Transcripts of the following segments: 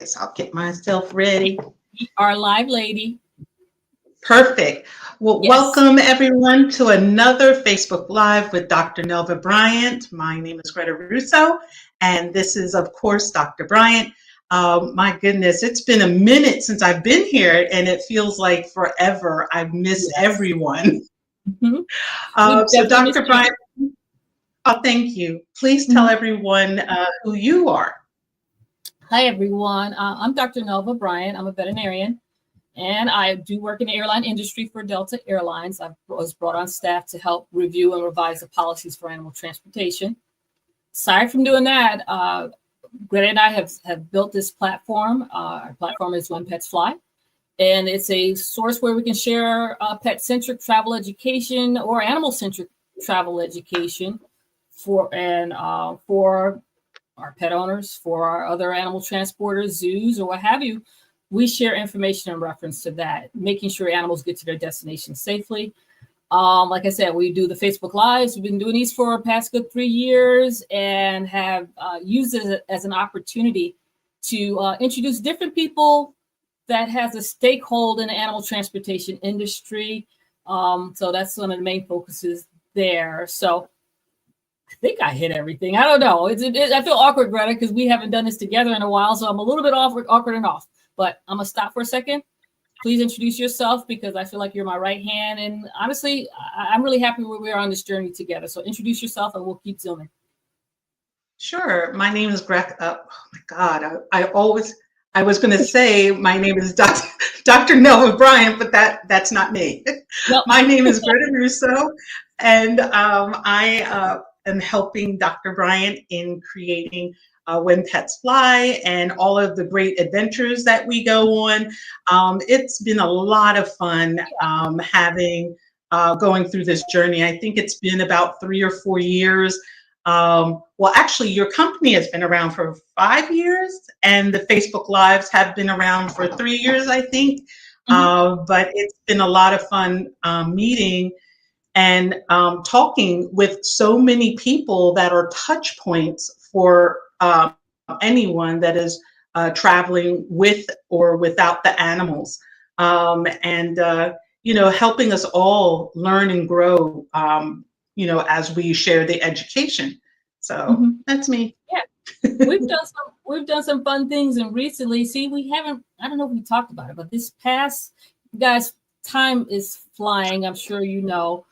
So I'll get myself ready. Our live lady. Perfect. Well, Yes. welcome everyone to another Facebook Live with Dr. Nelva Bryant. My name is Greta Russo, and this is, of course, Dr. Bryant. My goodness, it's been a minute since I've been here, and it feels like forever. I've missed Yes. everyone. Mm-hmm. We've So, definitely missed Dr. you. Bryant, thank you. Please tell Mhm. everyone who you are. Hi, everyone. I'm Dr. Nelva Bryant. I'm a veterinarian, and I do work in the airline industry for Delta Airlines. I was brought on staff to help review and revise the policies for animal transportation. Aside from doing that, Greta and I have built this platform. Our platform is When Pets Fly. And it's a source where we can share pet-centric travel education or animal-centric travel education for our pet owners, for our other animal transporters, zoos, or what have you. We share information in reference to that, making sure animals get to their destination safely. Like I said, we do the Facebook Lives. We've been doing these for the past good 3 years and have used it as an opportunity to introduce different people that has a stakeholder in the animal transportation industry. So that's one of the main focuses there. So I think I hit everything. I don't know. I feel awkward, Greta, because we haven't done this together in a while. So I'm a little bit awkward and off. But I'm going to stop for a second. Please introduce yourself because I feel like you're my right hand. And honestly, I'm really happy where we are on this journey together. So introduce yourself and we'll keep zooming. Sure. My name is Greg. Oh my God. I was going to say my name is Dr. Nelva Bryant, but that's not me. Nope. My name is Greta Russo, and I am helping Dr. Bryant in creating When Pets Fly and all of the great adventures that we go on. It's been a lot of fun going through this journey. I think it's been about 3 or 4 years. Well, actually, your company has been around for 5 years, and the Facebook Lives have been around for 3 years, I think. But it's been a lot of fun meeting and talking with so many people that are touch points for anyone that is traveling with or without the animals, and helping us all learn and grow. As we share the education. So that's me. Yeah, we've done some fun things, and recently, see, we haven't. I don't know if we talked about it, but this past, guys, time is flying. I'm sure you know.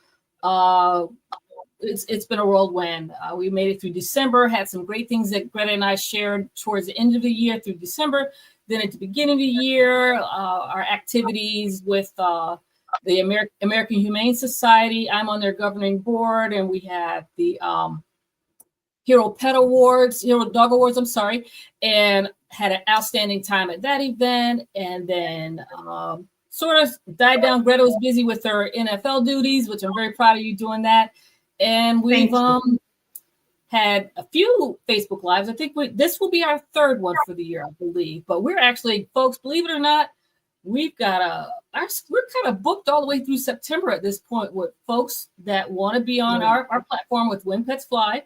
It's been a whirlwind. We made it through December. Had some great things that Greta and I shared towards the end of the year through December. Then at the beginning of the year, our activities with the American Humane Society. I'm on their governing board, and we have the Hero Dog Awards, I'm sorry, and had an outstanding time at that event. And then sort of died down. Greta was busy with her NFL duties, which I'm very proud of you doing that. And we've had a few Facebook Lives. I think this will be our third one for the year, I believe. But we're actually, folks, believe it or not, we're kind of booked all the way through September at this point with folks that want to be on our platform with When Pets Fly.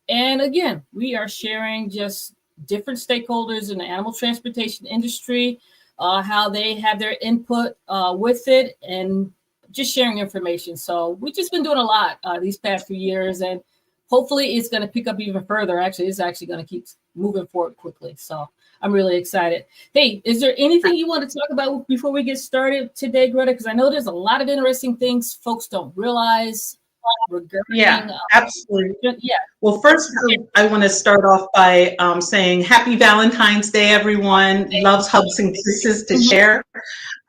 And again, we are sharing just different stakeholders in the animal transportation industry, how they have their input with it, and just sharing information. So we've just been doing a lot these past few years, and hopefully it's going to pick up even further. Actually, it's actually going to keep moving forward quickly. So I'm really excited. Hey, is there anything you want to talk about before we get started today, Greta? Because I know there's a lot of interesting things folks don't realize regarding. Yeah, absolutely. Yeah. Well, first, I want to start off by saying Happy Valentine's Day, everyone. Loves, hugs, and kisses to share.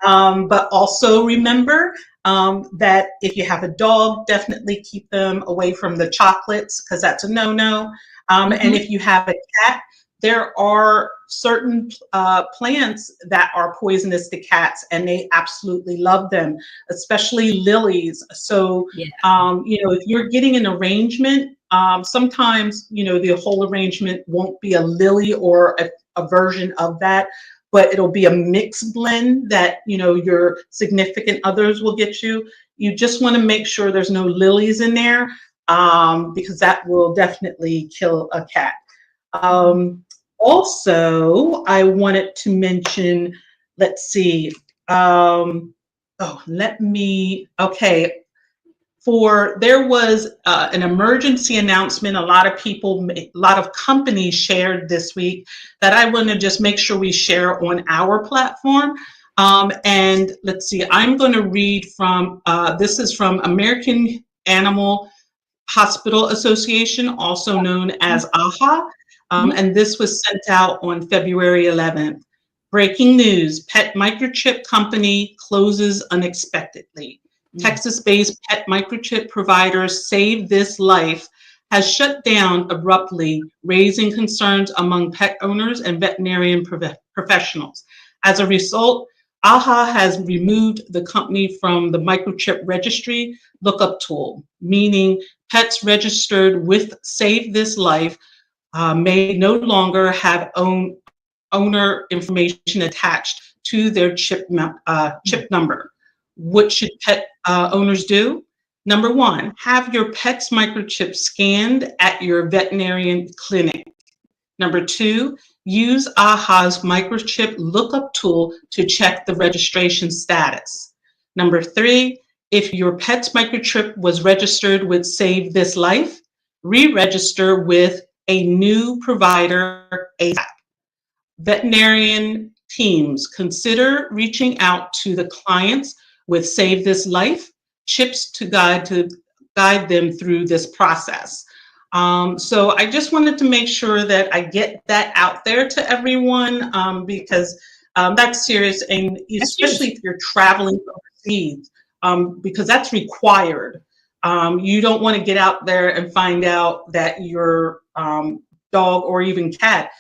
But also remember that if you have a dog, definitely keep them away from the chocolates because that's a no-no. And if you have a cat, there are certain plants that are poisonous to cats, and they absolutely love them, especially lilies. So, if you're getting an arrangement, sometimes, the whole arrangement won't be a lily or a version of that, but it'll be a mixed blend that, your significant others will get you. You just want to make sure there's no lilies in there because that will definitely kill a cat. Also, I wanted to mention, let's see, okay, there was an emergency announcement a lot of companies shared this week that I want to just make sure we share on our platform. And let's see, I'm going to read from, this is from American Animal Hospital Association, also known as AHA. And this was sent out on February 11th. Breaking news, pet microchip company closes unexpectedly. Texas-based pet microchip provider Save This Life has shut down abruptly, raising concerns among pet owners and veterinarian professionals. As a result, AHA has removed the company from the microchip registry lookup tool, meaning pets registered with Save This Life may no longer have owner information attached to their chip number. What should pet owners do? Number one, have your pet's microchip scanned at your veterinarian clinic. Number two, use AHA's microchip lookup tool to check the registration status. Number three, if your pet's microchip was registered with Save This Life, re-register with a new provider ASAP. Veterinarian teams, consider reaching out to the clients with Save This Life chips to guide them through this process. So I just wanted to make sure that I get that out there to everyone because that's serious, and especially if you're traveling overseas, because that's required. You don't want to get out there and find out that your dog or even cat,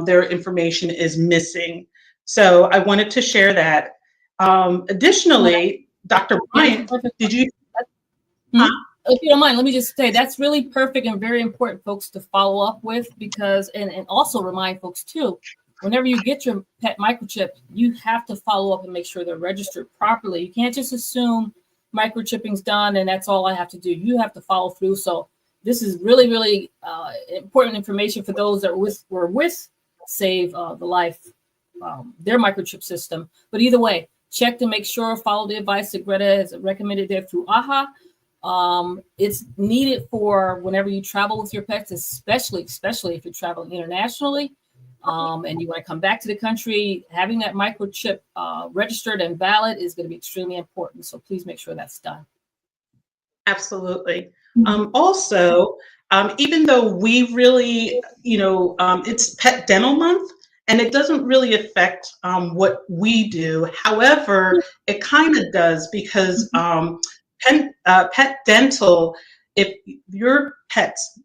their information is missing. So I wanted to share that. Additionally, Dr. Bryant, did you? If you don't mind, let me just say that's really perfect and very important, folks, to follow up with, because and also remind folks too, whenever you get your pet microchip, you have to follow up and make sure they're registered properly. You can't just assume microchipping's done and that's all I have to do. You have to follow through. So this is really, really important information for those that were with Save the Life, their microchip system. But either way, check to make sure, follow the advice that Greta has recommended there through AHA. It's needed for whenever you travel with your pets, especially if you're traveling internationally and you want to come back to the country. Having that microchip registered and valid is going to be extremely important. So please make sure that's done. Absolutely. Also, even though we really, it's Pet Dental Month, and it doesn't really affect what we do. However, it kind of does because pet dental, if your pet's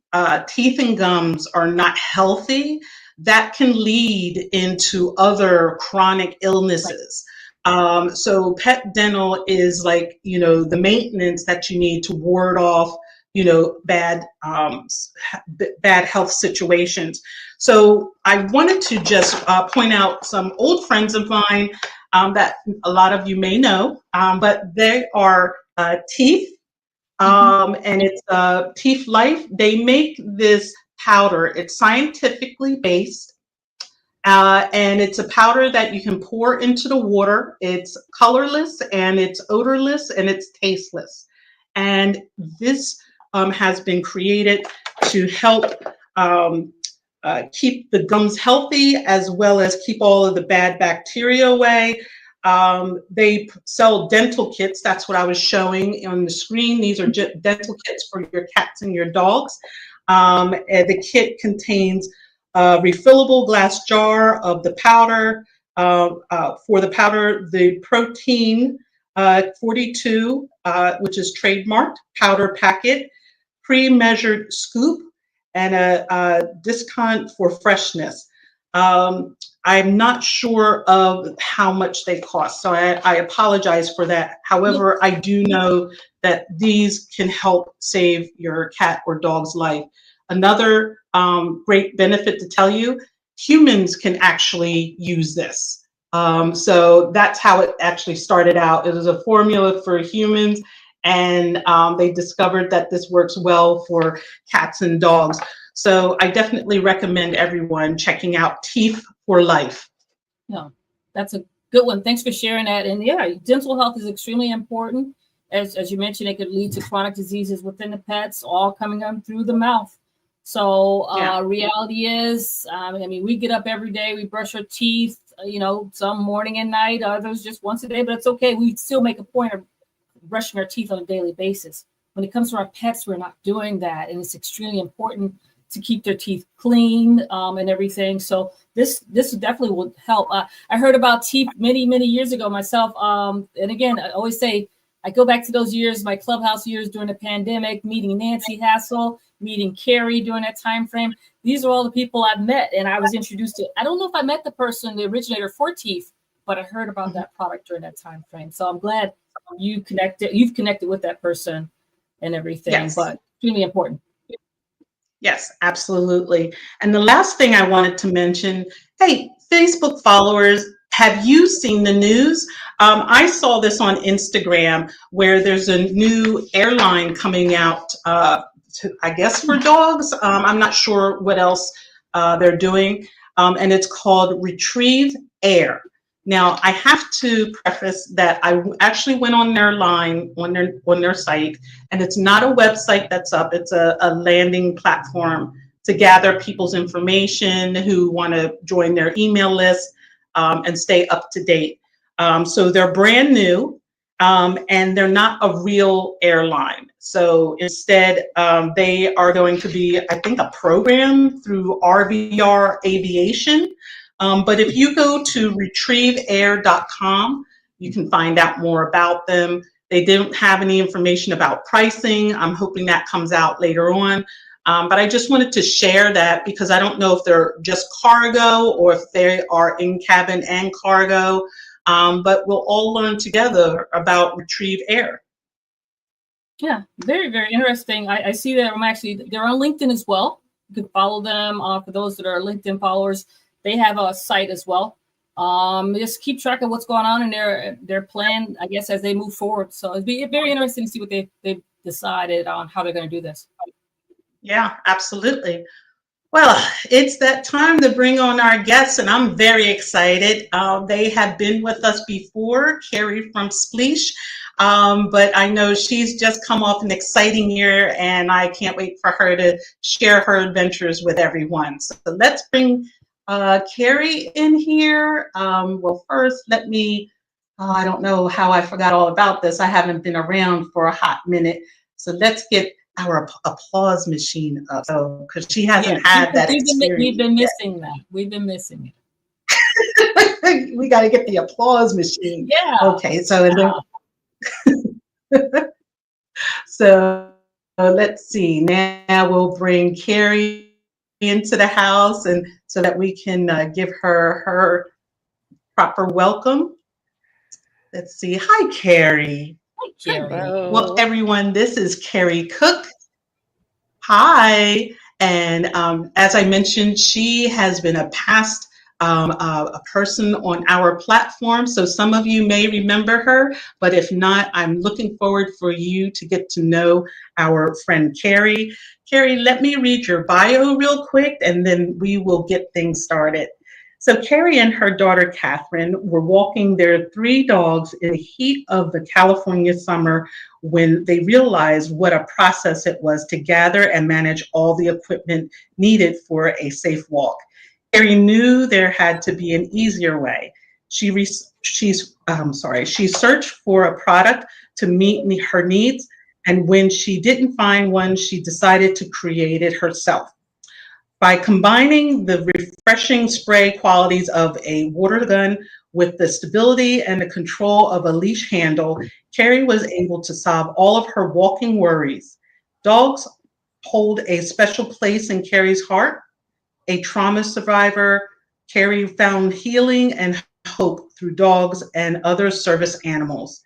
teeth and gums are not healthy, that can lead into other chronic illnesses. So pet dental is like, the maintenance that you need to ward off, bad health situations. So I wanted to just point out some old friends of mine that a lot of you may know, but they are Teeth, and it's Teeth Life. They make this powder. It's scientifically based, and it's a powder that you can pour into the water. It's colorless, and it's odorless, and it's tasteless. And this has been created to help keep the gums healthy, as well as keep all of the bad bacteria away. They sell dental kits. That's what I was showing on the screen. These are dental kits for your cats and your dogs. And the kit contains a refillable glass jar of the powder. For the powder, the protein 42, which is trademarked powder packet, pre-measured scoop, and a discount for freshness. I'm not sure of how much they cost, so I apologize for that. However, I do know that these can help save your cat or dog's life. Another great benefit to tell you, humans can actually use this. So that's how it actually started out. It was a formula for humans, and they discovered that this works well for cats and dogs. So I definitely recommend everyone checking out Teeth for Life. Yeah, that's a good one. Thanks for sharing that. And yeah, dental health is extremely important. As you mentioned, it could lead to chronic diseases within the pets, all coming on through the mouth. So Yeah. reality is, I mean, we get up every day, we brush our teeth, some morning and night, others just once a day, but it's okay. We still make a point of brushing our teeth on a daily basis. When it comes to our pets, we're not doing that. And it's extremely important to keep their teeth clean and everything. So this definitely would help. I heard about teeth many, many years ago myself. And again, I always say, I go back to those years, my Clubhouse years during the pandemic, meeting Nancy Hassel, meeting Kerry during that time frame. These are all the people I've met. And I was introduced to, I don't know if I met the person, the originator for teeth, but I heard about that product during that time frame. So I'm glad you've connected with that person and everything. Yes. But extremely important. Yes, absolutely. And the last thing I wanted to mention, hey, Facebook followers, have you seen the news? I saw this on Instagram where there's a new airline coming out, I guess for dogs. I'm not sure what else they're doing. And it's called Retrieve Air. Now, I have to preface that I actually went on their line, on their site, and it's not a website that's up. It's a landing platform to gather people's information who want to join their email list and stay up to date. So they're brand new, and they're not a real airline. So instead, they are going to be, I think, a program through RVR Aviation. But if you go to retrieveair.com, you can find out more about them. They didn't have any information about pricing. I'm hoping that comes out later on. But I just wanted to share that because I don't know if they're just cargo or if they are in cabin and cargo. But we'll all learn together about Retrieve Air. Yeah, very, very interesting. I see that they're on LinkedIn as well. You can follow them. For those that are LinkedIn followers, they have a site as well. Just keep track of what's going on in their plan, I guess, as they move forward. So it'd be very interesting to see what they've decided on how they're going to do this. Yeah, absolutely. Well, it's that time to bring on our guests, and I'm very excited. They have been with us before, Kerry from Spleash, but I know she's just come off an exciting year, and I can't wait for her to share her adventures with everyone. So let's bring Kerry in here. Well, first, let me, I don't know how I forgot all about this. I haven't been around for a hot minute. So let's get our applause machine up. So, because she hasn't had that experience. We've been missing that. We've been missing it. We got to get the applause machine. Yeah. Okay. So, so let's see. Now we'll bring Kerry into the house, and so that we can give her proper welcome. Let's see. Hi, Kerry. Hi, Kerry. Hello. Well, everyone, this is Kerry Cook. Hi. And as I mentioned, she has been a past a person on our platform. So some of you may remember her, but if not, I'm looking forward for you to get to know our friend Kerry. Kerry, let me read your bio real quick, and then we will get things started. So Kerry and her daughter, Catherine, were walking their 3 dogs in the heat of the California summer when they realized what a process it was to gather and manage all the equipment needed for a safe walk. Kerry knew there had to be an easier way. She searched for a product to meet her needs, and when she didn't find one, she decided to create it herself. By combining the refreshing spray qualities of a water gun with the stability and the control of a leash handle, Kerry was able to solve all of her walking worries. Dogs hold a special place in Kerry's heart. A trauma survivor, Kerry found healing and hope through dogs and other service animals.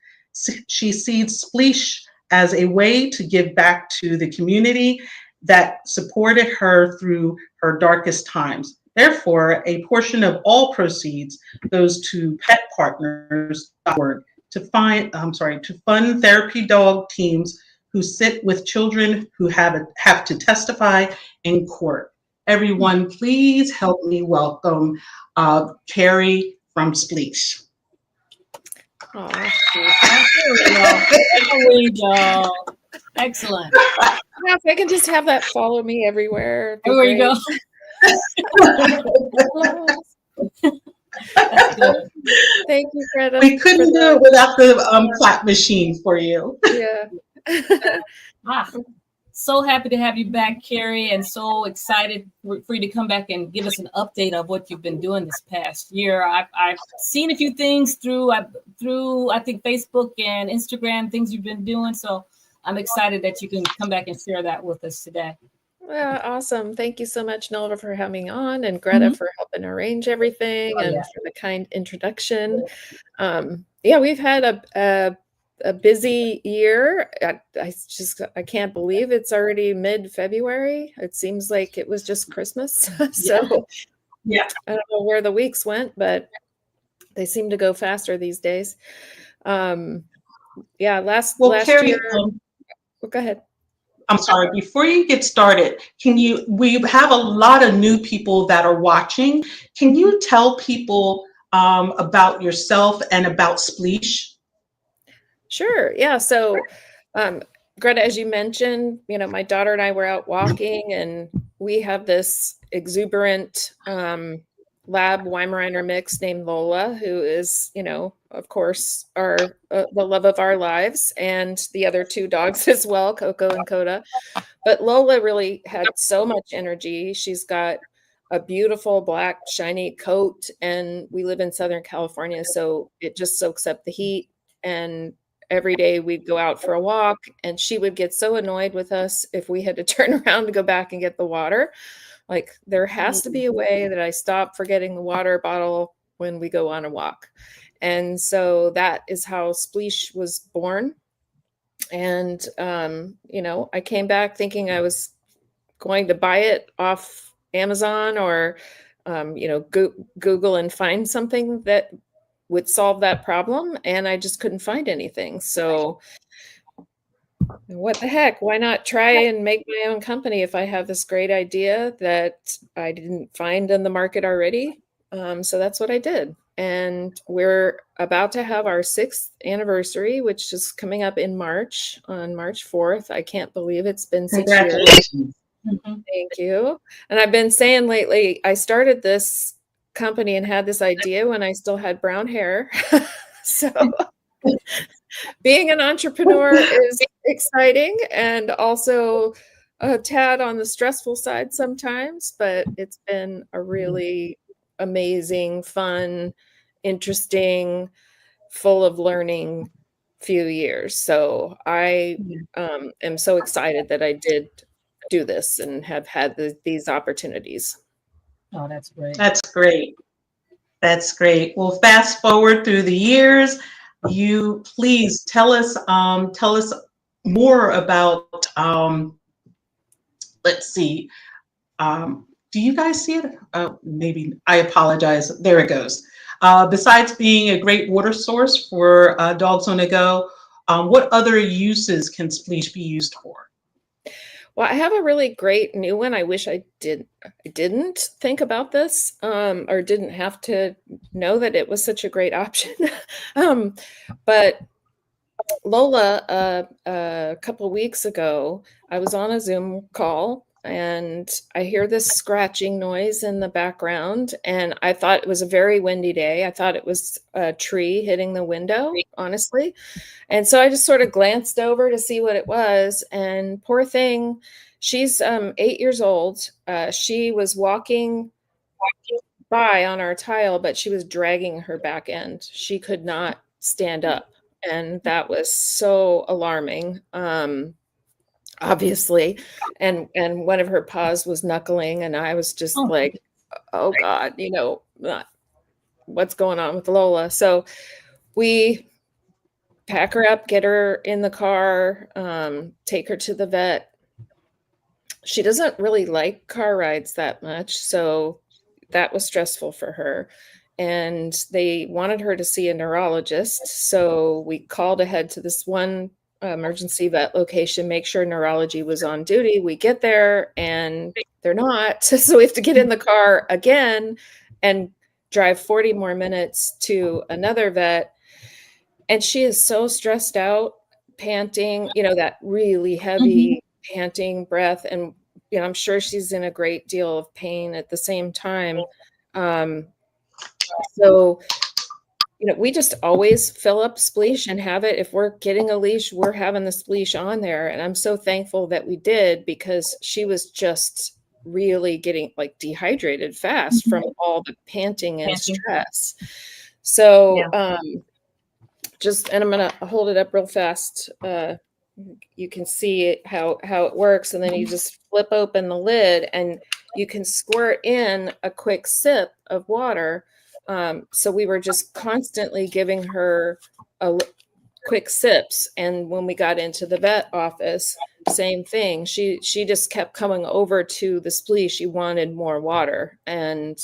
She sees Spleash as a way to give back to the community that supported her through her darkest times. Therefore, a portion of all proceeds goes to petpartners.org to fund therapy dog teams who sit with children who have to testify in court. Everyone, please help me welcome Kerry from Spleash. Oh, there we go. Excellent. Yeah, if I can just have that follow me everywhere. Everywhere you go. Thank you, Greta. We couldn't do it without the clap machine for you. Yeah. So happy to have you back, Kerry, and so excited for you to come back and give us an update of what you've been doing this past year. I've seen a few things through I think Facebook and Instagram, things you've been doing. So I'm excited that you can come back and share that with us today. Well, awesome. Thank you so much, Nelva, for having me on, and Greta for helping arrange everything and for the kind introduction. Yeah, we've had a busy year. I can't believe it's already mid-February. It seems like it was just Christmas. So yeah, I don't know where the weeks went, but they seem to go faster these days. Yeah, last Kerry, year. Go ahead. I'm sorry, before you get started, we have a lot of new people that are watching. Can you tell people about yourself and about Spleash? Sure. Yeah. So, Greta, as you mentioned, my daughter and I were out walking, and we have this exuberant lab Weimaraner mix named Lola, who is, of course, the love of our lives, and the other two dogs as well, Coco and Coda. But Lola really had so much energy. She's got a beautiful black shiny coat, and we live in Southern California, so it just soaks up the heat. And every day we'd go out for a walk, and she would get so annoyed with us if we had to turn around to go back and get the water. Like, there has to be a way that I stop forgetting the water bottle when we go on a walk. And so that is how Spleash was born. And, I came back thinking I was going to buy it off Amazon or, Google and find something that would solve that problem. And I just couldn't find anything. So what the heck? Why not try and make my own company if I have this great idea that I didn't find in the market already? So that's what I did. And we're about to have our 6th anniversary, which is coming up in March, on March 4th. I can't believe it's been 6 years. Thank you. And I've been saying lately, I started this company and had this idea when I still had brown hair. So being an entrepreneur is exciting and also a tad on the stressful side sometimes, but it's been a really amazing, fun, interesting, full of learning few years. So I am so excited that I did do this and have had these opportunities. Oh, that's great. That's great. That's great. Well, fast forward through the years. You please tell us more about. Let's see. Do you guys see it? Maybe I apologize. There it goes. Besides being a great water source for dogs on the go, what other uses can Spleash be used for? Well, I have a really great new one. I wish I didn't think about this or didn't have to know that it was such a great option. But Lola, a couple weeks ago, I was on a Zoom call and I hear this scratching noise in the background, and I thought it was a very windy day. I thought it was a tree hitting the window, honestly. And so I just sort of glanced over to see what it was, and poor thing, she's 8 years old. She was walking by on our tile, but she was dragging her back end. She could not stand up, and that was so alarming. Obviously, and one of her paws was knuckling, and I was just like, oh God, what's going on with Lola? So we pack her up, get her in the car, take her to the vet. She doesn't really like car rides that much, so that was stressful for her. And they wanted her to see a neurologist, so we called ahead to this one emergency vet location, make sure neurology was on duty. We get there and they're not. So we have to get in the car again and drive 40 more minutes to another vet. And she is so stressed out, panting, that really heavy panting breath. And, I'm sure she's in a great deal of pain at the same time. So we just always fill up Spleash and have it. If we're getting a leash, we're having the Spleash on there. And I'm so thankful that we did, because she was just really getting like dehydrated fast from all the panting and stress. So, and I'm going to hold it up real fast. You can see how it works. And then you just flip open the lid and you can squirt in a quick sip of water. So we were just constantly giving her quick sips. And when we got into the vet office, same thing. She just kept coming over to the Spleash. She wanted more water. And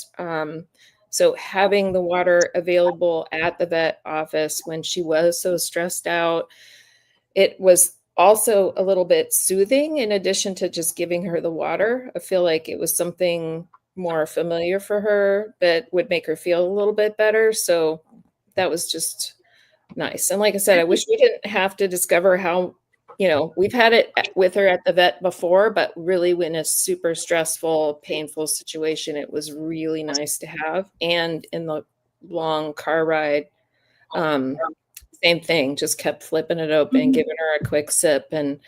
so having the water available at the vet office when she was so stressed out, it was also a little bit soothing in addition to just giving her the water. I feel like it was something more familiar for her that would make her feel a little bit better. So that was just nice. And like I said, I wish we didn't have to discover how, we've had it with her at the vet before, but really when a super stressful, painful situation, it was really nice to have. And in the long car ride, same thing, just kept flipping it open, giving her a quick sip and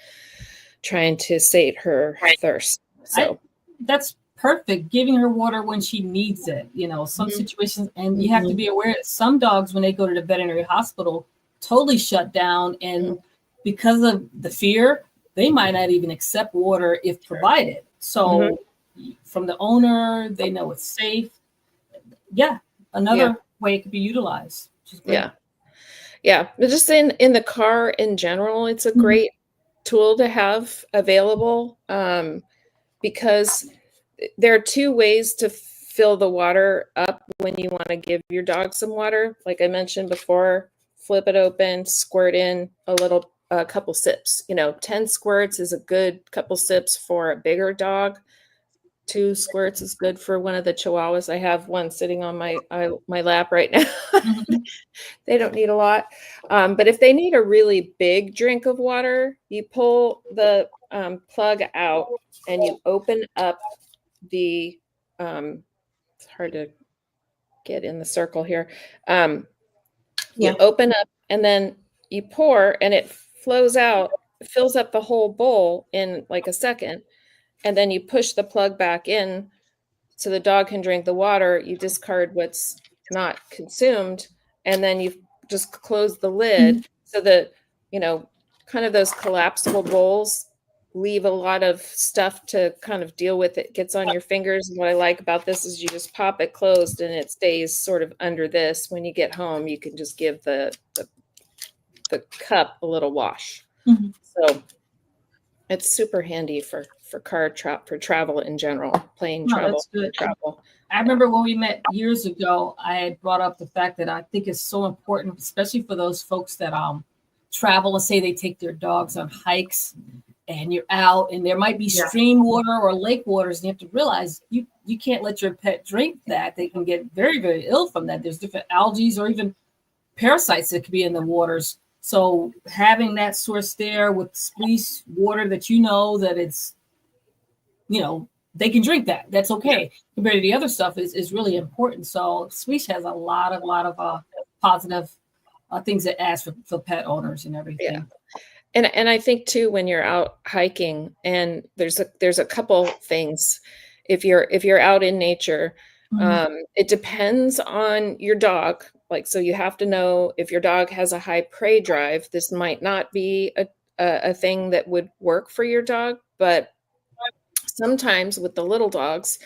trying to sate her thirst. So that's perfect, giving her water when she needs it. Some situations, and you have to be aware that some dogs, when they go to the veterinary hospital, totally shut down, and because of the fear, they might not even accept water if provided. So from the owner, they know it's safe. Another way it could be utilized, which is great. But just in the car in general, it's a great tool to have available, because there are two ways to fill the water up when you want to give your dog some water. Like I mentioned before, flip it open, squirt in a couple sips. 10 squirts is a good couple sips for a bigger dog. 2 squirts is good for one of the Chihuahuas. I have one sitting on my lap right now. They don't need a lot. But if they need a really big drink of water, you pull the plug out and you open up the it's hard to get in the circle here. You open up and then you pour and it flows out, fills up the whole bowl in like a second. And then you push the plug back in so the dog can drink the water. You discard what's not consumed, and then you just close the lid so that, kind of those collapsible bowls leave a lot of stuff to kind of deal with. It gets on your fingers. And what I like about this is you just pop it closed and it stays sort of under this. When you get home, you can just give the cup a little wash. So it's super handy for travel in general, plane travel. I remember when we met years ago, I had brought up the fact that I think it's so important, especially for those folks that travel and say they take their dogs on hikes and you're out and there might be stream water or lake waters, and you have to realize you can't let your pet drink that. They can get very, very ill from that. There's different algae or even parasites that could be in the waters. So having that source there with Spleash water that that it's, they can drink that. That's okay. Compared to the other stuff is really important. So Spleash has a lot of positive things it adds for pet owners and everything. Yeah. And I think too, when you're out hiking, and there's a couple things. If you're out in nature, it depends on your dog. Like, so you have to know if your dog has a high prey drive. This might not be a thing that would work for your dog, but sometimes with the little dogs,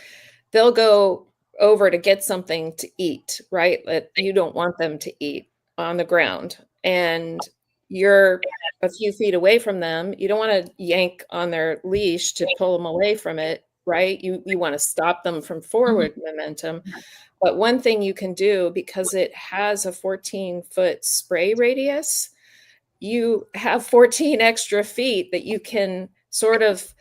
they'll go over to get something to eat, right? That you don't want them to eat on the ground. And you're a few feet away from them. You don't want to yank on their leash to pull them away from it, right? You want to stop them from forward momentum. But one thing you can do, because it has a 14-foot spray radius, you have 14 extra feet that you can sort of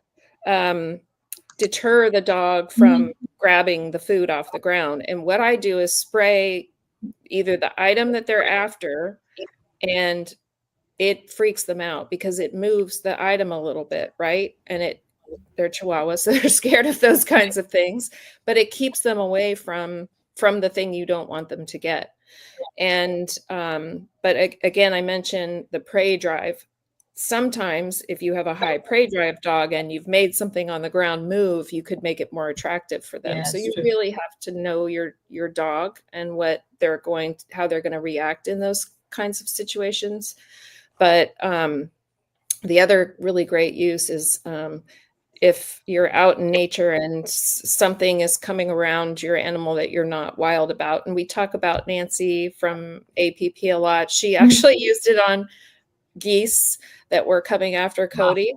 deter the dog from grabbing the food off the ground. And what I do is spray either the item that they're after, and it freaks them out because it moves the item a little bit, right? And they're Chihuahuas, so they're scared of those kinds of things, but it keeps them away from the thing you don't want them to get. And but again, I mentioned the prey drive. Sometimes if you have a high prey drive dog and you've made something on the ground move, you could make it more attractive for them. So you really have to know your dog and how they're going to react in those kinds of situations. But the other really great use is if you're out in nature and something is coming around your animal that you're not wild about. And we talk about Nancy from APP a lot. She actually used it on geese that were coming after Cody.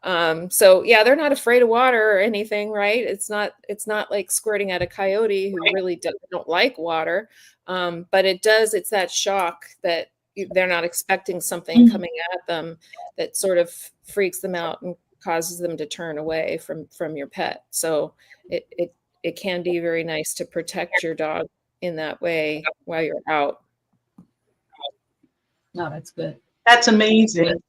So yeah, they're not afraid of water or anything, right? It's not like squirting at a coyote who really don't like water. But it's that shock that they're not expecting something coming at them that sort of freaks them out and causes them to turn away from your pet. So it can be very nice to protect your dog in that way while you're out. No, that's good. That's amazing.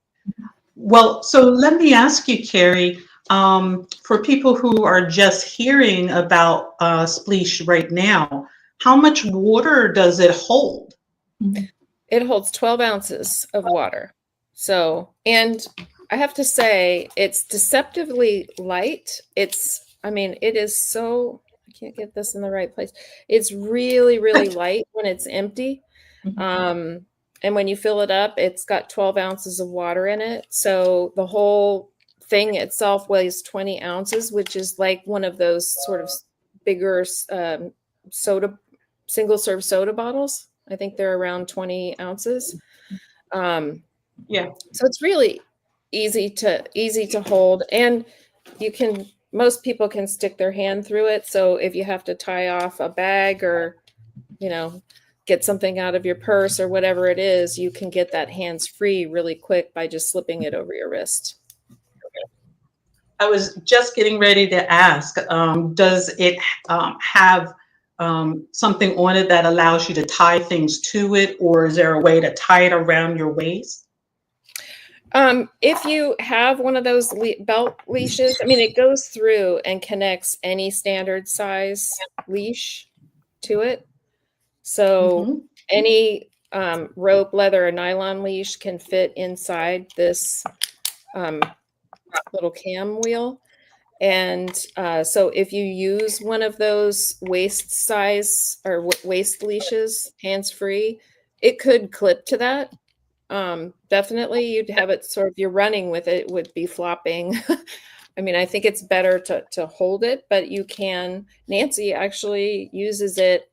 Well, so let me ask you, Kerry, for people who are just hearing about Spleash right now, how much water does it hold? It holds 12 ounces of water. So, and I have to say, it's deceptively light. It is so, I can't get this in the right place. It's really, really light when it's empty. And when you fill it up, it's got 12 ounces of water in it. So the whole thing itself weighs 20 ounces, which is like one of those sort of bigger single serve soda bottles. I think they're around 20 ounces. Yeah. So it's really easy to hold, and most people can stick their hand through it. So if you have to tie off a bag or, get something out of your purse or whatever it is, you can get that hands free really quick by just slipping it over your wrist. I was just getting ready to ask, does it have something on it that allows you to tie things to it, or is there a way to tie it around your waist? If you have one of those belt leashes, it goes through and connects any standard size leash to it. So any rope, leather, or nylon leash can fit inside this little cam wheel. And so if you use one of those waist size or waist leashes, hands-free, it could clip to that. Definitely you'd have it sort of, you're running with it, would be flopping. I think it's better to hold it, but you can, Nancy actually uses it.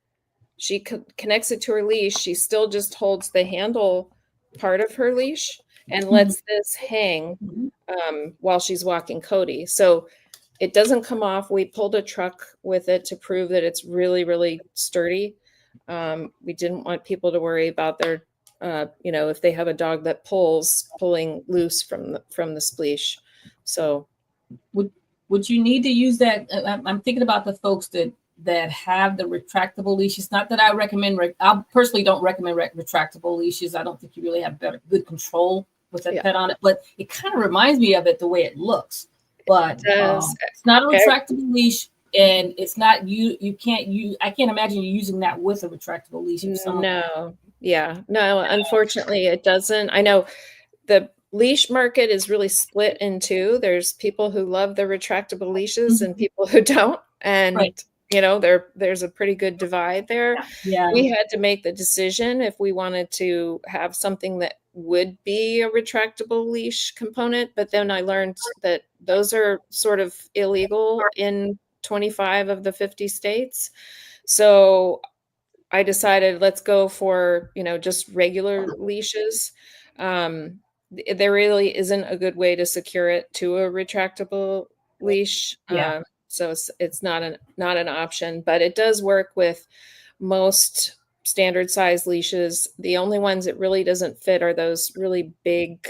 She connects it to her leash. She still just holds the handle part of her leash and lets this hang while she's walking Cody. So it doesn't come off. We pulled a truck with it to prove that it's really, really sturdy. We didn't want people to worry about their, if they have a dog that pulling loose from the Spleash. So would you need to use that? I'm thinking about the folks that have the retractable leashes. Not that I recommend, I personally don't recommend retractable leashes. I don't think you really have good control with that pet on it, but it kind of reminds me of it the way it looks. But it's not a retractable leash, and it's not I can't imagine you using that with a retractable leash. No, unfortunately it doesn't. I know the leash market is really split in two. There's people who love the retractable leashes and people who don't. And there's a pretty good divide there. Yeah. We had to make the decision if we wanted to have something that would be a retractable leash component, but then I learned that those are sort of illegal in 25 of the 50 states. So I decided let's go for, just regular leashes. There really isn't a good way to secure it to a retractable leash. Yeah. So it's not an option, but it does work with most standard size leashes. The only ones it really doesn't fit are those really big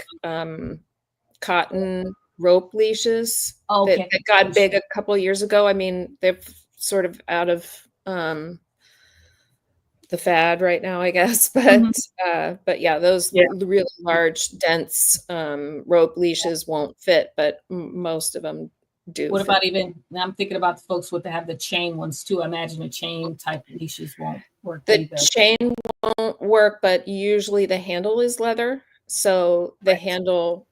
cotton rope leashes Okay. that got big a couple of years ago. I mean, they're sort of out of the fad right now, I guess. But yeah, those really large, dense rope leashes won't fit, but most of them do. What fit. about even? I'm thinking about the folks with have the chain ones too. I imagine the chain type leashes won't work. The either. chain won't work, but usually the handle is leather, so the handle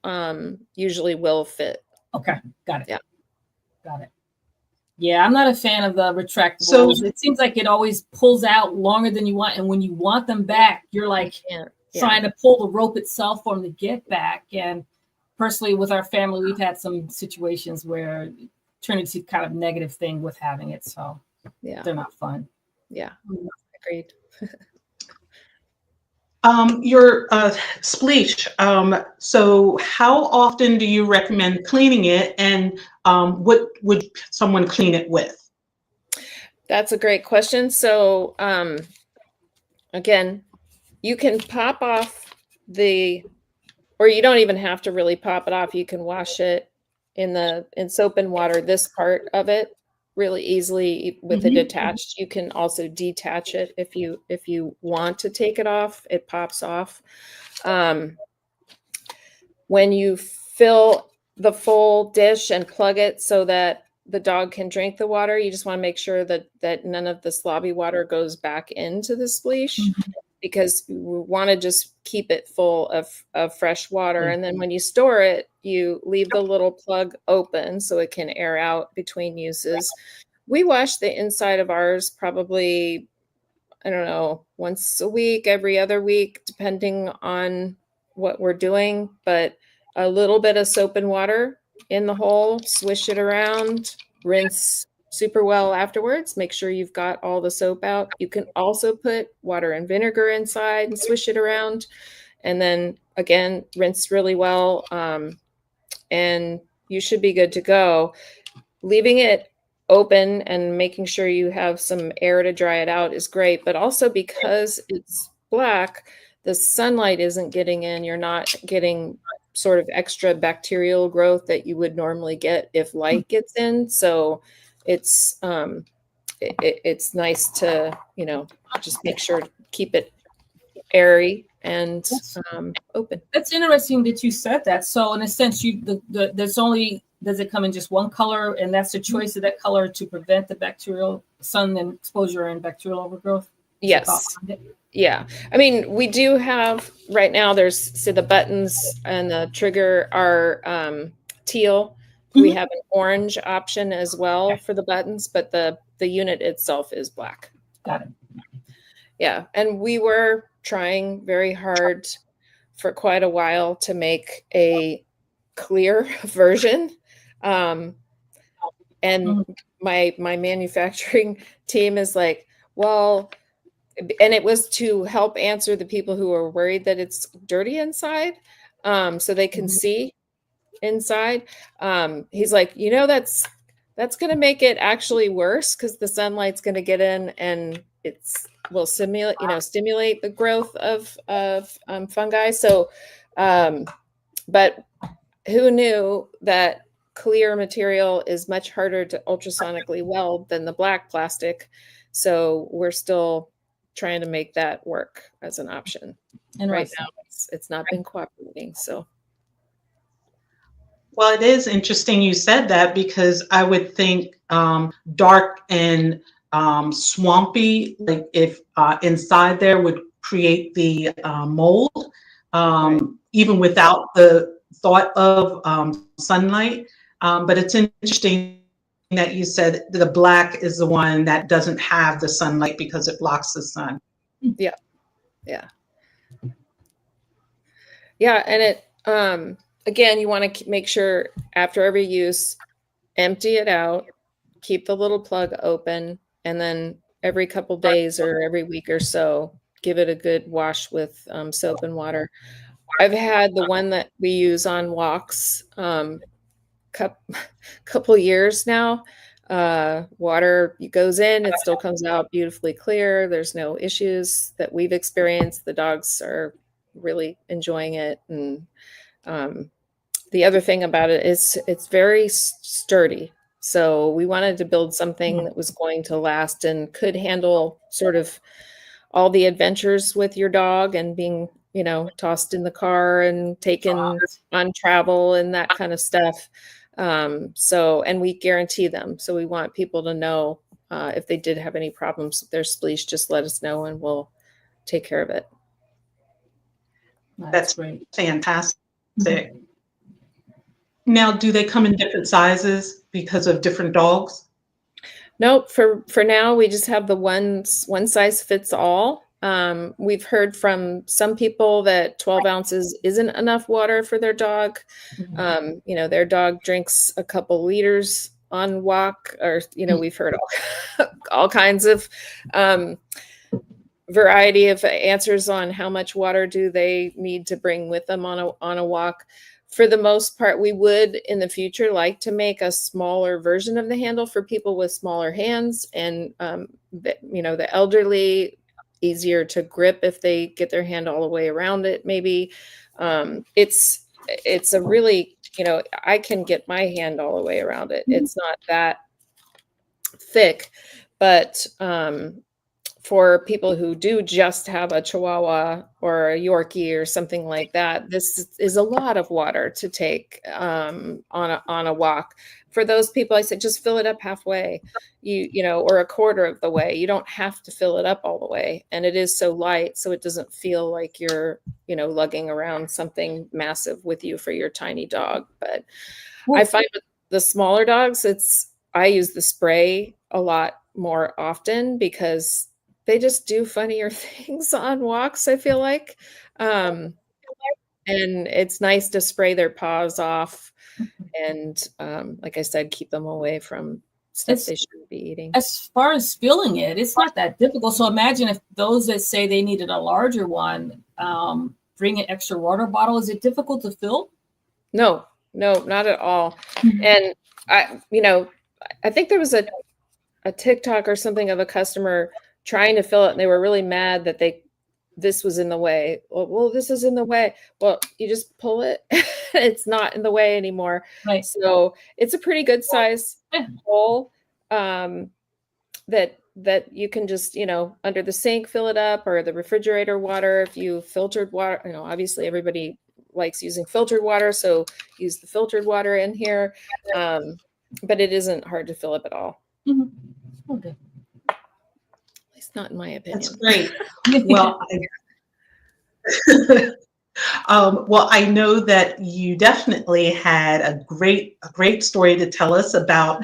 usually will fit. Okay, got it. Yeah, got it. Yeah, I'm not a fan of the retractables. So it seems like it always pulls out longer than you want, and when you want them back, you're like trying to pull the rope itself for them to get back. And personally, with our family, we've had some situations where it turned into kind of negative thing with having it. So they're not fun. Yeah, agreed. Your Spleash. So how often do you recommend cleaning it, and what would someone clean it with? That's a great question. So again, you can pop off or you don't even have to really pop it off. You can wash it in soap and water, this part of it, really easily with it attached. You can also detach it if you want to take it off. It pops off. When you fill the full dish and plug it so that the dog can drink the water, you just want to make sure that none of the slobby water goes back into the Spleash, because we want to just keep it full of fresh water. And then when you store it, you leave the little plug open so it can air out between uses. We wash the inside of ours probably, I don't know, once a week, every other week, depending on what we're doing. But a little bit of soap and water in the hole, swish it around, rinse super well afterwards. Make sure you've got all the soap out. You can also put water and vinegar inside and swish it around. And then again, rinse really well. And you should be good to go. Leaving it open and making sure you have some air to dry it out is great. But also because it's black, the sunlight isn't getting in. You're not getting sort of extra bacterial growth that you would normally get if light gets in. So it's nice to, just make sure to keep it airy and open. That's interesting that you said that. So in a sense, does it come in just one color, and that's the choice of that color to prevent the bacterial sun and exposure and bacterial overgrowth? Yes. Yeah. I mean, we do have right now, the buttons and the trigger are teal. We have an orange option as well for the buttons, but the unit itself is black. Got it. Yeah. And we were trying very hard for quite a while to make a clear version. And my manufacturing team is like, well, and it was to help answer the people who are worried that it's dirty inside, so they can see inside. He's like, that's going to make it actually worse, because the sunlight's going to get in and will stimulate the growth of fungi. So, but who knew that clear material is much harder to ultrasonically weld than the black plastic? So we're still trying to make that work as an option. And right now it's not been cooperating. So. Well, it is interesting you said that, because I would think dark and swampy, like if inside there, would create the mold, even without the thought of sunlight. But it's interesting that you said the black is the one that doesn't have the sunlight because it blocks the sun. Yeah. Yeah. Yeah. And it, again, you want to make sure after every use, empty it out, keep the little plug open, and then every couple days or every week or so, give it a good wash with soap and water. I've had the one that we use on walks couple years now. Water goes in, it still comes out beautifully clear. There's no issues that we've experienced. The dogs are really enjoying it. And the other thing about it is it's very sturdy. So we wanted to build something that was going to last and could handle sort of all the adventures with your dog and being, you know, tossed in the car and taken on travel and that kind of stuff. And we guarantee them. So we want people to know if they did have any problems with their spleash, just let us know and we'll take care of it. That's great. Fantastic. Now, do they come in different sizes because of different dogs? Nope. For now, we just have the one size fits all. We've heard from some people that 12 ounces isn't enough water for their dog. You know, their dog drinks a couple liters on walk, or, you know, we've heard all kinds of variety of answers on how much water do they need to bring with them on a walk. For the most part, we would in the future like to make a smaller version of the handle for people with smaller hands and, you know, the elderly, easier to grip if they get their hand all the way around it. Maybe it's a really, you know, I can get my hand all the way around it. It's not that thick, but for people who do just have a Chihuahua or a Yorkie or something like that, this is a lot of water to take on a walk. For those people, I said, just fill it up halfway, you know, or a quarter of the way. You don't have to fill it up all the way. And it is so light, so it doesn't feel like you're, you know, lugging around something massive with you for your tiny dog. But I find with the smaller dogs, I use the spray a lot more often because they just do funnier things on walks, I feel like. And it's nice to spray their paws off and, like I said, keep them away from stuff they shouldn't be eating. As far as filling it, it's not that difficult. So imagine if those that say they needed a larger one, bring an extra water bottle. Is it difficult to fill? No, not at all. And I think there was a TikTok or something of a customer trying to fill it, and they were really mad that this was in the way. Well, this is in the way. Well, you just pull it. It's not in the way anymore. Right. So it's a pretty good size bowl that you can just, you know, under the sink, fill it up, or the refrigerator water. If you filtered water, you know, obviously everybody likes using filtered water, so use the filtered water in here. But it isn't hard to fill up at all. Okay. Not in my opinion. That's great. Well, well, I know that you definitely had a great story to tell us about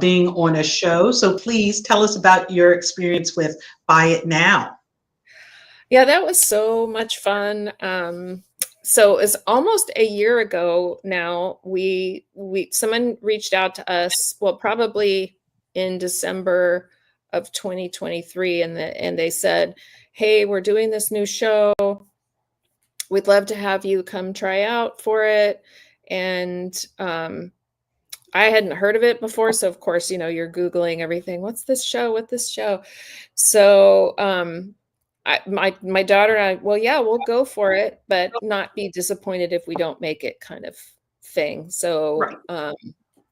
being on a show. So please tell us about your experience with Buy It Now. Yeah, that was so much fun. So it's almost a year ago now. Someone reached out to us. Well, probably in December of 2023, and they said, hey, we're doing this new show. We'd love to have you come try out for it. And I hadn't heard of it before. So of course, you know, you're Googling everything. What's this show? So my daughter and I, well, yeah, we'll go for it, but not be disappointed if we don't make it kind of thing. So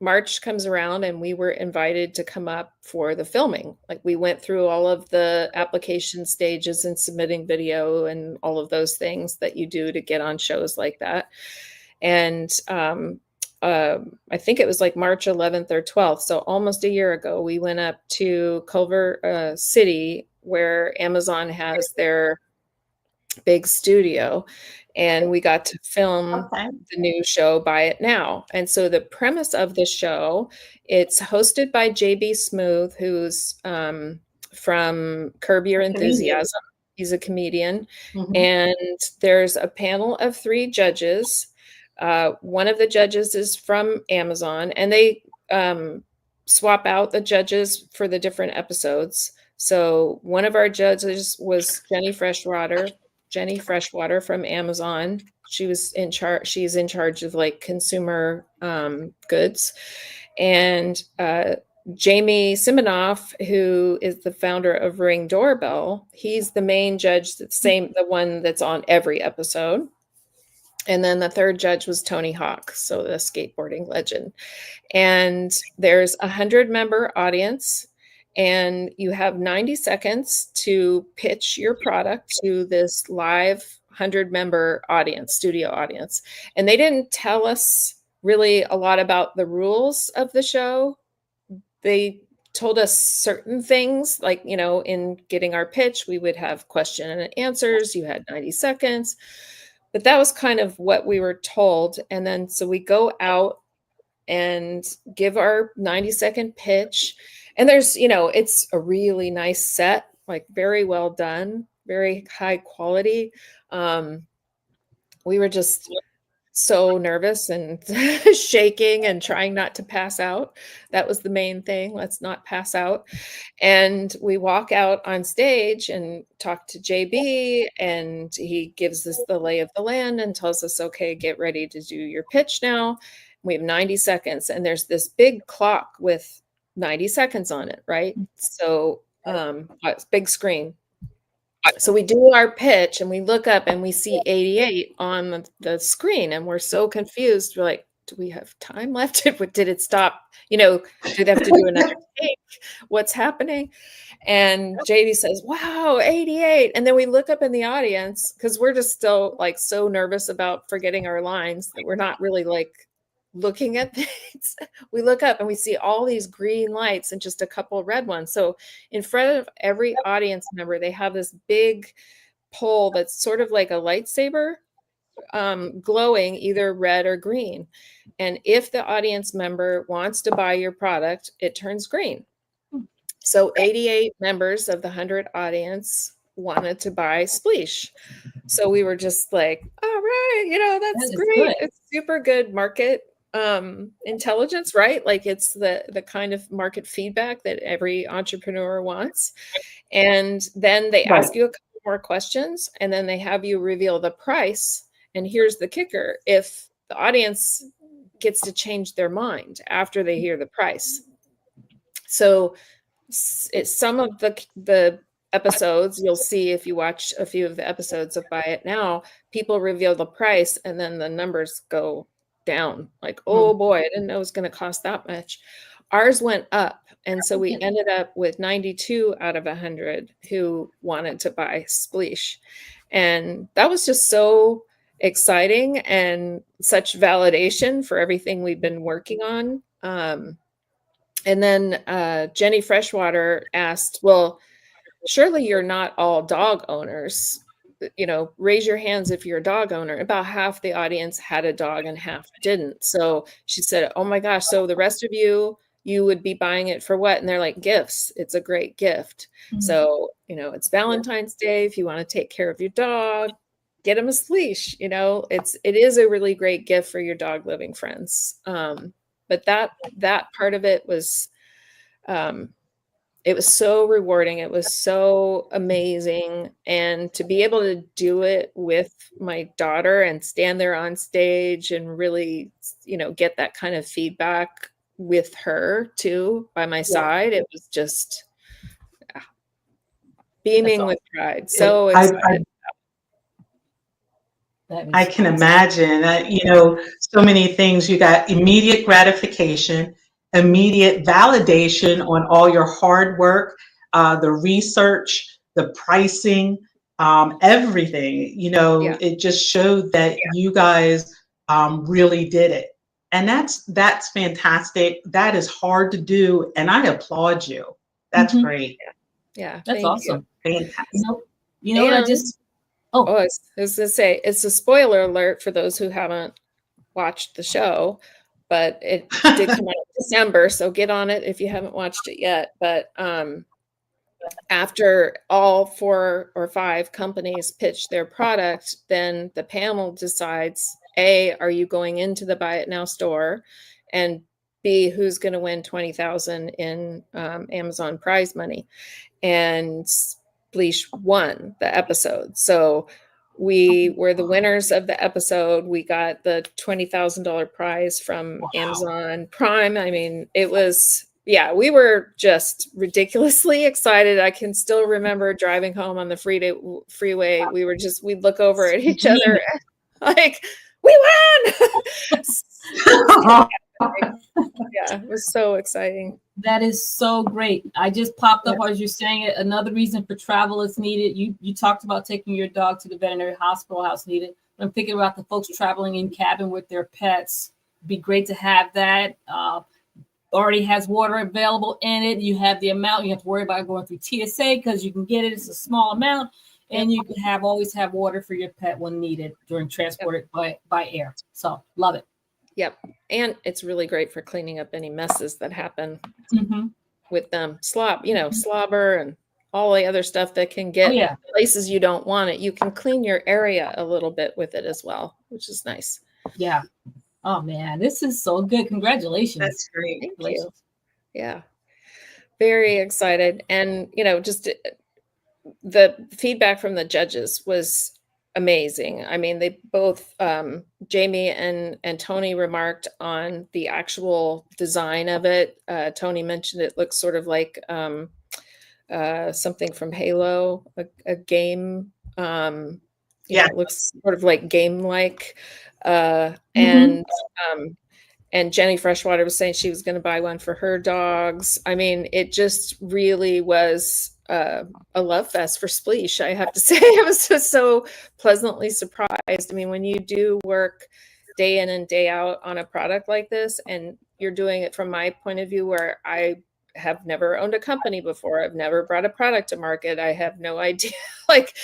March comes around and we were invited to come up for the filming. Like, we went through all of the application stages and submitting video and all of those things that you do to get on shows like that. And I think it was like March 11th or 12th. So almost a year ago, we went up to Culver City, where Amazon has their big studio, and we got to film the new show Buy It Now. And so the premise of the show, it's hosted by JB Smoove, who's from Curb Your Enthusiasm. He's a comedian. And there's a panel of 3 judges. One of the judges is from Amazon, and they swap out the judges for the different episodes. So one of our judges was Jenny Freshwater from Amazon. She's in charge of like consumer goods. And Jamie Siminoff, who is the founder of Ring Doorbell, he's the main judge, the one that's on every episode. And then the third judge was Tony Hawk, so the skateboarding legend. And there's 100-member audience, and you have 90 seconds to pitch your product to this live 100-member audience, studio audience. And they didn't tell us really a lot about the rules of the show. They told us certain things, like, in getting our pitch, we would have question and answers. You had 90 seconds, but that was kind of what we were told. And then, so we go out and give our 90-second pitch. And there's, it's a really nice set, like very well done, very high quality. We were just so nervous and shaking and trying not to pass out. That was the main thing. Let's not pass out. And we walk out on stage and talk to JB, and he gives us the lay of the land and tells us, okay, get ready to do your pitch now. We have 90 seconds, and there's this big clock with 90 seconds on it, right? So big screen. So we do our pitch and we look up and we see 88 on the screen, and we're so confused. We're like, do we have time left? Did it stop? Do they have to do another take? What's happening? And JD says, wow, 88. And then we look up in the audience, because we're just still like so nervous about forgetting our lines that we're not really like looking at things. We look up and we see all these green lights and just a couple red ones. So in front of every audience member, they have this big pole that's sort of like a lightsaber, glowing either red or green. And if the audience member wants to buy your product, it turns green. So 88 members of the 100 audience wanted to buy Spleash. So we were just like, all right, that's great. Good. It's super good market intelligence, right? Like it's the kind of market feedback that every entrepreneur wants. And then they ask you a couple more questions, and then they have you reveal the price. And here's the kicker: if the audience gets to change their mind after they hear the price. So it's some of the episodes you'll see, if you watch a few of the episodes of Buy It Now, people reveal the price and then the numbers go down, like, oh boy, I didn't know it was going to cost that much. Ours went up, and so we ended up with 92 out of 100 who wanted to buy Spleash. And that was just so exciting and such validation for everything we've been working on. And then Jenny Freshwater asked, well, surely you're not all dog owners. Raise your hands if you're a dog owner. About half the audience had a dog and half didn't. So she said, oh my gosh, so the rest of you would be buying it for what? And they're like, gifts. It's a great gift. Mm-hmm. So, it's Valentine's Day. If you want to take care of your dog, get him a leash. It is a really great gift for your dog living friends. But that part of it was, it was so rewarding. It was so amazing. And to be able to do it with my daughter and stand there on stage and really, get that kind of feedback with her too, by my side, it was just beaming with pride. So excited. I can imagine that, so many things. You got immediate gratification, immediate validation on all your hard work, the research, the pricing, everything. It just showed that you guys really did it. And that's fantastic. That is hard to do, and I applaud you. That's great. Yeah, that's awesome. Fantastic. What I just I was going to say, it's a spoiler alert for those who haven't watched the show, but it did come out in December, so get on it if you haven't watched it yet. But after all 4 or 5 companies pitch their product, then the panel decides, A, are you going into the Buy It Now store? And B, who's going to win $20,000 in Amazon prize money? And Spleash won the episode. So we were the winners of the episode. We got the $20,000 prize from Amazon Prime. I mean, it was yeah, we were just ridiculously excited. I can still remember driving home on the freeway. We'd look over at each other like, we won. Yeah, it was so exciting. That is so great. I just popped up as you're saying it. Another reason for travel is needed. You talked about taking your dog to the veterinary hospital house needed. I'm thinking about the folks traveling in cabin with their pets. It'd be great to have that. Already has water available in it. You have the amount. You have to worry about going through TSA because you can get it. It's a small amount. And you can always have water for your pet when needed during transport by air. So love it. Yep. And it's really great for cleaning up any messes that happen with them. Slobber and all the other stuff that can get places you don't want it. You can clean your area a little bit with it as well, which is nice. Yeah. Oh man, this is so good. Congratulations. That's great. Thank you. Yeah. Very excited. And, just the feedback from the judges was amazing. I mean, they both, Jamie and Tony remarked on the actual design of it. Tony mentioned it looks sort of like something from Halo, a game. It looks sort of like game-like. And Jenny Freshwater was saying she was going to buy one for her dogs. I mean, it just really was a love fest for Spleash. I have to say, I was just so pleasantly surprised. I mean, when you do work day in and day out on a product like this, and you're doing it from my point of view, where I have never owned a company before. I've never brought a product to market. I have no idea, like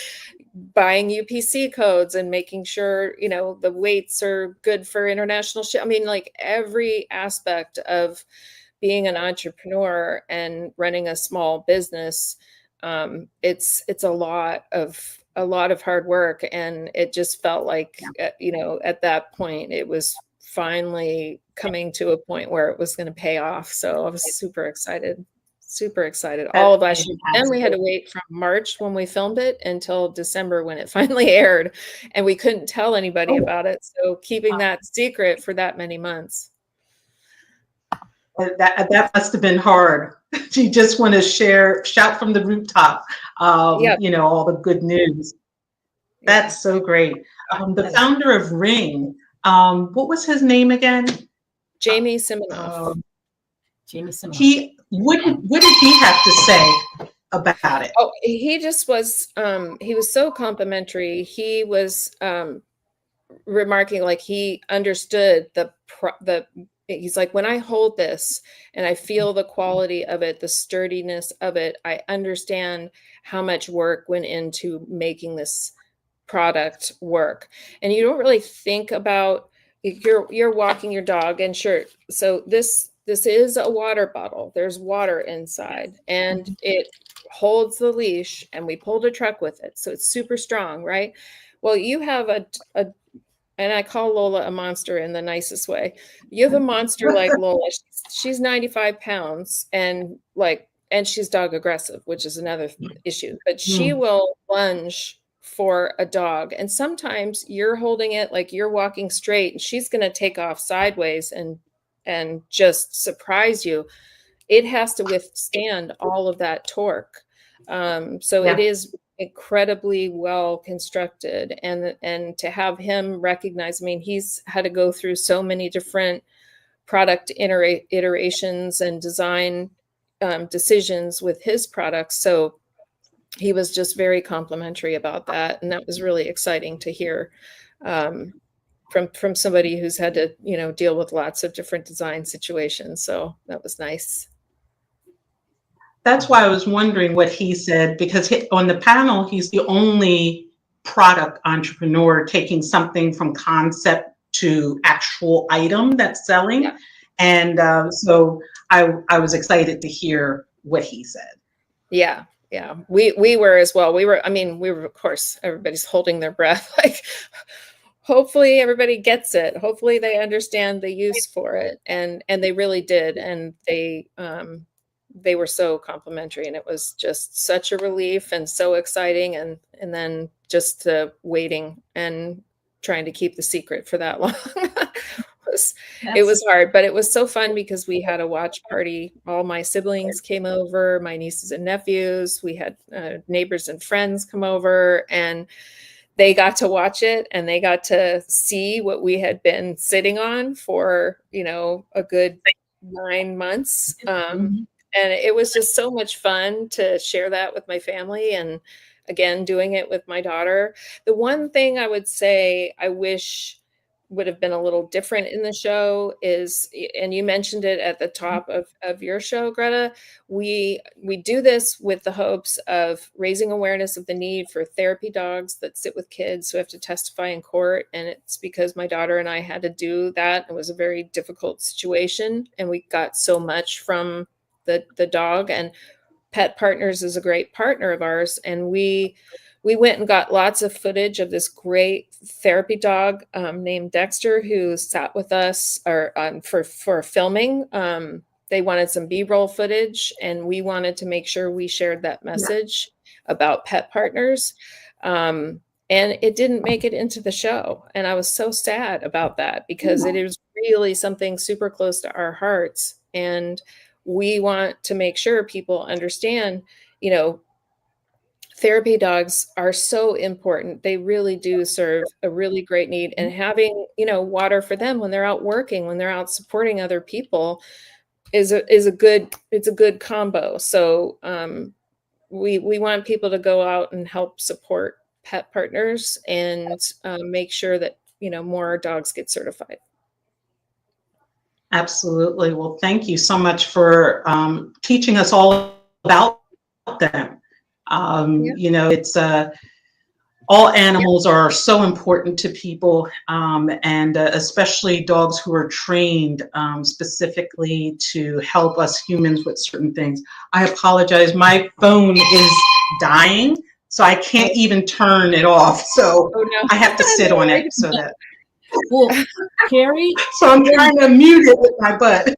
buying UPC codes and making sure, the weights are good for international ship. I mean, like every aspect of being an entrepreneur and running a small business, it's a lot of hard work. And it just felt like, at that point, it was finally coming to a point where it was going to pay off. So I was super excited. All of us. Then we had to wait from March when we filmed it until December when it finally aired, and we couldn't tell anybody about it. So keeping that secret for that many months. That must have been hard. You just want to shout from the rooftop, all the good news. That's so great. The founder of Ring, what was his name again? Jamie Siminoff. Jamie Siminoff. What did he have to say about it? Oh, he just was, he was so complimentary. He was remarking like he understood he's like, when I hold this and I feel the quality of it, the sturdiness of it, I understand how much work went into making this product work. And you don't really think about, you're walking your dog, and sure, so this is a water bottle. There's water inside, and it holds the leash, and we pulled a truck with it. So it's super strong, right? Well, you have and I call Lola a monster in the nicest way. You have a monster like Lola. She's 95 pounds and she's dog aggressive, which is another issue, but she will lunge for a dog. And sometimes you're holding it like you're walking straight, and she's going to take off sideways and just surprise you. It has to withstand all of that torque. It is incredibly well constructed, and to have him recognize, I mean, he's had to go through so many different product iterations and design decisions with his products. So he was just very complimentary about that. And that was really exciting to hear from somebody who's had to, deal with lots of different design situations. So that was nice. That's why I was wondering what he said, because on the panel, he's the only product entrepreneur taking something from concept to actual item that's selling. Yeah. And so I was excited to hear what he said. Yeah. Yeah, we were as well. We were, of course, everybody's holding their breath. Like, hopefully everybody gets it. Hopefully they understand the use for it. And they really did. And they were so complimentary, and it was just such a relief and so exciting. And then just waiting and trying to keep the secret for that long it was hard, but it was so fun because we had a watch party. All my siblings came over, my nieces and nephews. We had neighbors and friends come over, and they got to watch it, and they got to see what we had been sitting on for, a good 9 months. And it was just so much fun to share that with my family, and again, doing it with my daughter. The one thing I would say I wish would have been a little different in the show is, and you mentioned it at the top of your show, Greta, we do this with the hopes of raising awareness of the need for therapy dogs that sit with kids who have to testify in court. And it's because my daughter and I had to do that. It was a very difficult situation, and we got so much from the dog. And Pet Partners is a great partner of ours, and we went and got lots of footage of this great therapy dog named Dexter, who sat with us for filming. They wanted some B-roll footage, and we wanted to make sure we shared that message about Pet Partners. And it didn't make it into the show. And I was so sad about that, because it is really something super close to our hearts. And we want to make sure people understand, therapy dogs are so important. They really do serve a really great need. And having, water for them when they're out working, when they're out supporting other people it's a good combo. So we want people to go out and help support Pet Partners and make sure that, more dogs get certified. Absolutely. Well, thank you so much for teaching us all about them. It's all animals are so important to people, and especially dogs who are trained specifically to help us humans with certain things. I apologize. My phone is dying, so I can't even turn it off. So I have to sit on it so that. Well, Kerry. So I'm trying to mute it with my butt.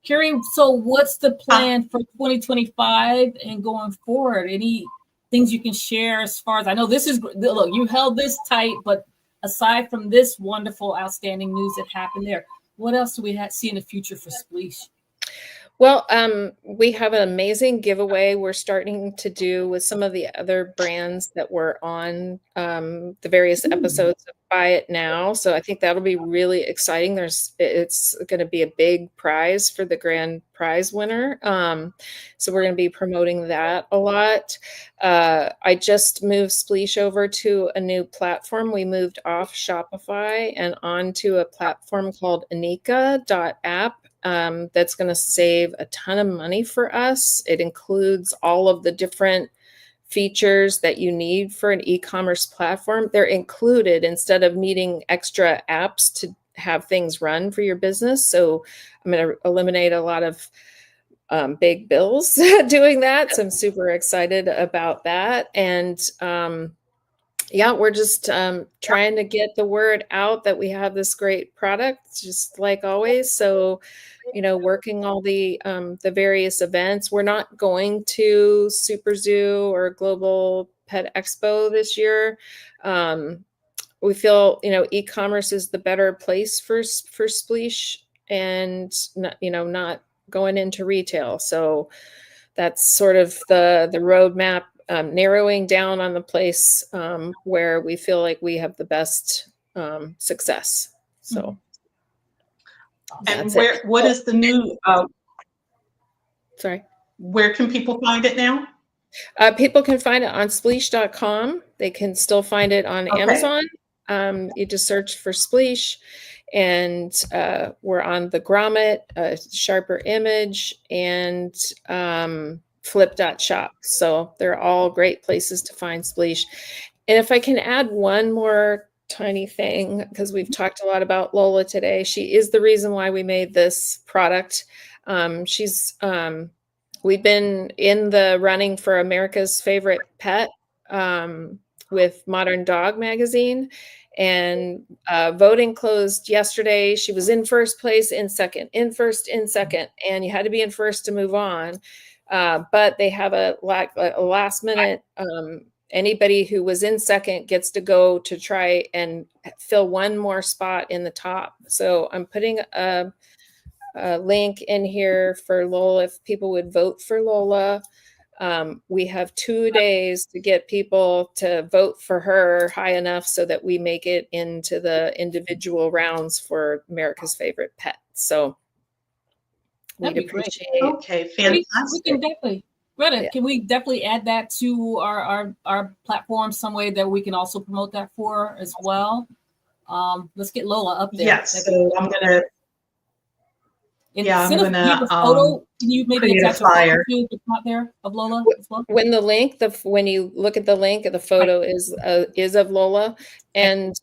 Kerry, so what's the plan for 2025 and going forward? Any things you can share as far as, I know this is, look, you held this tight, but aside from this wonderful, outstanding news that happened there, what else do we see in the future for Spleash? Well, we have an amazing giveaway we're starting to do with some of the other brands that were on the various episodes of Buy It Now. So I think that'll be really exciting. It's going to be a big prize for the grand prize winner. So we're going to be promoting that a lot. I just moved Spleash over to a new platform. We moved off Shopify and onto a platform called Anika.app. That's going to save a ton of money for us. It includes all of the different features that you need for an e-commerce platform. They're included instead of needing extra apps to have things run for your business. So I'm going to eliminate a lot of big bills doing that. So I'm super excited about that. And we're just trying to get the word out that we have this great product, just like always. So, working all the various events. We're not going to Super Zoo or Global Pet Expo this year. We feel, e-commerce is the better place for Spleash, and not going into retail. So that's sort of the roadmap. Narrowing down on the place where we feel like we have the best success. So, and what is the new? Sorry. Where can people find it now? People can find it on Spleash.com. They can still find it on Amazon. You just search for Spleash, and we're on the Grommet, Sharper Image, and Flip.shop. So they're all great places to find Spleash. And if I can add one more tiny thing, because we've talked a lot about Lola today. She is the reason why we made this product. We've been in the running for America's Favorite Pet with Modern Dog Magazine. And voting closed yesterday. She was in first place, in second, in first, in second. And you had to be in first to move on. But they have a last minute anybody who was in second gets to go to try and fill one more spot in the top. So I'm putting a link in here for Lola if people would vote for Lola. We have 2 days to get people to vote for her high enough so that we make it into the individual rounds for America's Favorite Pet. So we'd appreciate. Okay, fantastic. We can definitely, Greta, can we definitely add that to our platform some way that we can also promote that for as well? Let's get Lola up there. Yes, so I'm gonna. I'm gonna photo. Can you maybe attach a flyer if it's not there of Lola as well? When the link, when you look at the link, the photo is of Lola, and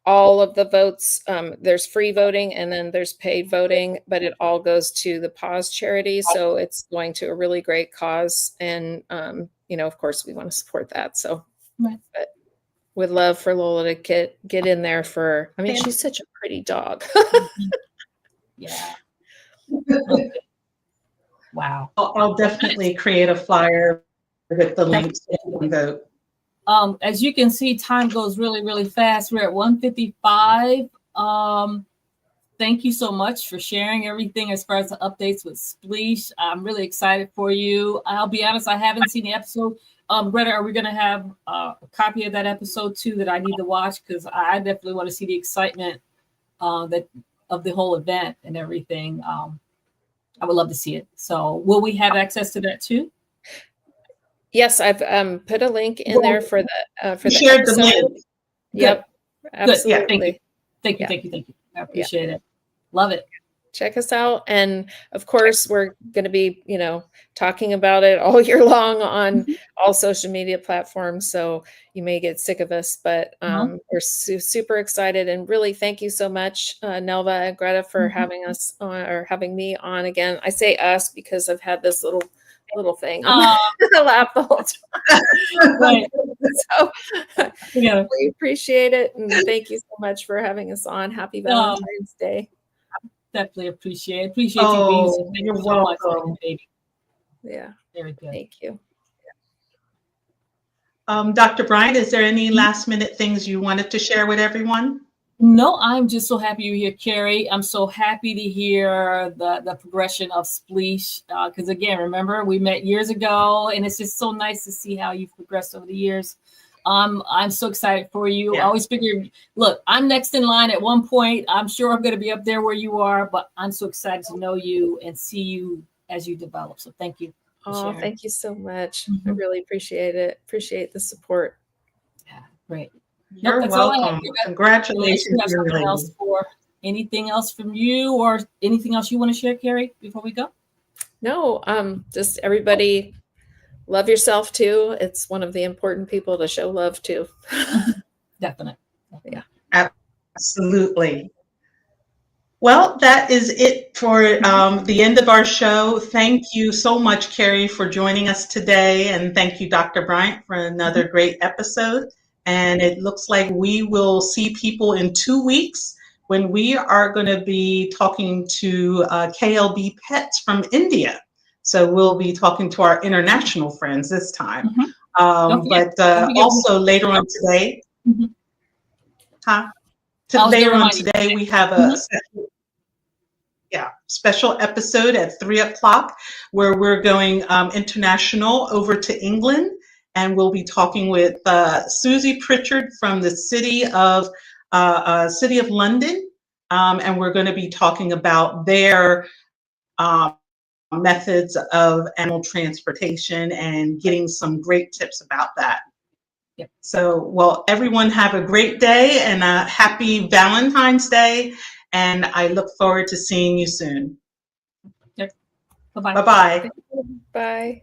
all of the votes. There's free voting and then there's paid voting, but it all goes to the Paws charity, so it's going to a really great cause, and of course, we want to support that. So, but with love for Lola to get in there for. I mean, she's such a pretty dog. Yeah. Wow. I'll definitely create a flyer with the links so you can vote. As you can see, time goes really, really fast. We're at 1:55. Thank you so much for sharing everything as far as the updates with Spleash. I'm really excited for you. I'll be honest, I haven't seen the episode. Greta, are we going to have a copy of that episode too that I need to watch? Because I definitely want to see the excitement of the whole event and everything. I would love to see it. So will we have access to that too? Yes, I've put a link in there for the shared the link. Yep. Absolutely. Thank you. I appreciate it. Love it. Check us out. And of course, we're going to be, talking about it all year long on all social media platforms. So you may get sick of us, but we're super excited. And really, thank you so much, Nelva and Greta, for having us on, or having me on again. I say us because I've had this little thing on the lap the whole time. Right. So we appreciate it. And thank you so much for having us on. Happy Valentine's Day. Definitely appreciate you being so. Thank You're you so much, welcome. baby. Yeah. Very good. Thank you. Dr. Bryant, is there any last minute things you wanted to share with everyone? No, I'm just so happy you're here, Kerry. I'm so happy to hear the progression of Spleash. Because again, remember, we met years ago, and it's just so nice to see how you've progressed over the years. I'm so excited for you. Yeah. I always figured, look, I'm next in line at one point. I'm sure I'm going to be up there where you are, but I'm so excited to know you and see you as you develop. So thank you. Oh, thank you so much. I really appreciate it. Appreciate the support. Yeah, great. You're welcome. Congratulations. Anything else from you or anything else you want to share, Kerry, before we go? No, just everybody love yourself too. It's one of the important people to show love to. Definitely. Yeah. Absolutely. Well, that is it for the end of our show. Thank you so much, Kerry, for joining us today. And thank you, Dr. Bryant, for another great episode. And it looks like we will see people in 2 weeks when we are going to be talking to KLB Pets from India. So we'll be talking to our international friends this time. But also later on today, later on today, we have a special episode at 3:00 where we're going international over to England. And we'll be talking with Susie Pritchard from the city of London. And we're going to be talking about their methods of animal transportation and getting some great tips about that. Yep. So, well, everyone have a great day and a happy Valentine's Day. And I look forward to seeing you soon. Yep. Bye-bye. Bye-bye. Bye.